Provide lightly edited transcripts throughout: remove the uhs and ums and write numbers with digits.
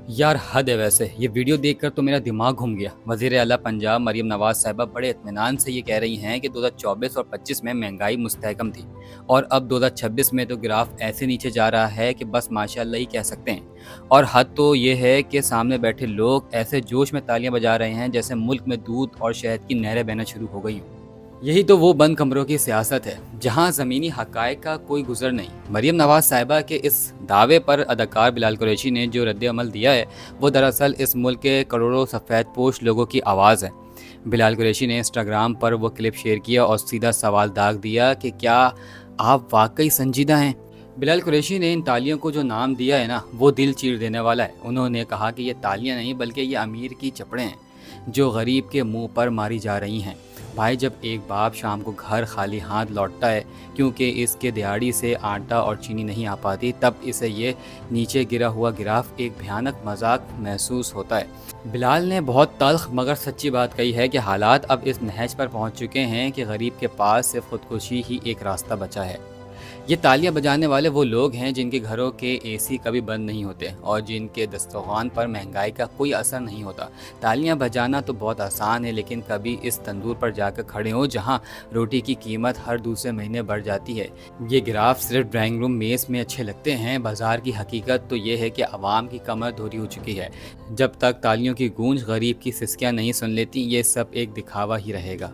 यार हद है वैसे। ये वीडियो देखकर तो मेरा दिमाग घूम गया। वज़ीर आला पंजाब मरीम नवाज साहिबा बड़े इत्मीनान से ये कह रही हैं कि 2024 और 25 में महंगाई मुस्तहकम थी और अब 2026 में तो ग्राफ ऐसे नीचे जा रहा है कि बस माशाअल्लाह ही कह सकते हैं। और हद तो ये है कि सामने बैठे लोग ऐसे जोश में तालियां बजा रहे हैं जैसे मुल्क में दूध और शहद की नहरें बहना शुरू हो गई हों। यही तो वो बंद कमरों की सियासत है जहां ज़मीनी हक़ाइक़ का कोई गुज़र नहीं। मरीम नवाज साहिबा के इस दावे पर अदाकार बिलाल कुरैशी ने जो रद्द-ए-अमल दिया है वो दरअसल इस मुल्क के करोड़ों सफ़ेद पोश लोगों की आवाज़ है। बिलाल कुरैशी ने इंस्टाग्राम पर वो क्लिप शेयर किया और सीधा सवाल दाग दिया कि क्या आप वाकई संजीदा हैं। बिलाल कुरैशी ने इन तालियों को जो नाम दिया है ना वो दिल चीर देने वाला है। उन्होंने कहा कि ये तालियां नहीं बल्कि ये अमीर की चपड़ें हैं जो गरीब के मुंह पर मारी जा रही हैं। भाई, जब एक बाप शाम को घर खाली हाथ लौटता है क्योंकि इसके दिहाड़ी से आटा और चीनी नहीं आ पाती, तब इसे ये नीचे गिरा हुआ गिराफ एक भयानक मजाक महसूस होता है। बिलाल ने बहुत तल्ख मगर सच्ची बात कही है कि हालात अब इस नहज पर पहुंच चुके हैं कि गरीब के पास सिर्फ खुदकुशी ही एक रास्ता बचा है। ये तालियां बजाने वाले वो लोग हैं जिनके घरों के एसी कभी बंद नहीं होते और जिनके दस्तरखान पर महंगाई का कोई असर नहीं होता। तालियां बजाना तो बहुत आसान है, लेकिन कभी इस तंदूर पर जाकर खड़े हो जहां रोटी की कीमत हर दूसरे महीने बढ़ जाती है। ये ग्राफ सिर्फ ड्राइंग रूम मेज़ में अच्छे लगते हैं, बाजार की हकीकत तो ये है कि आवाम की कमर दोहरी हो चुकी है। जब तक तालियों की गूंज गरीब की सिसकियां नहीं सुन लेती, ये सब एक दिखावा ही रहेगा।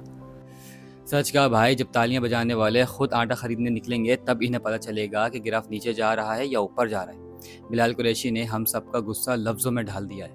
सच कहा भाई, जब तालियां बजाने वाले खुद आटा खरीदने निकलेंगे तब इन्हें पता चलेगा कि ग्राफ नीचे जा रहा है या ऊपर जा रहा है। बिलाल कुरैशी ने हम सबका गुस्सा लफ्ज़ों में ढाल दिया है।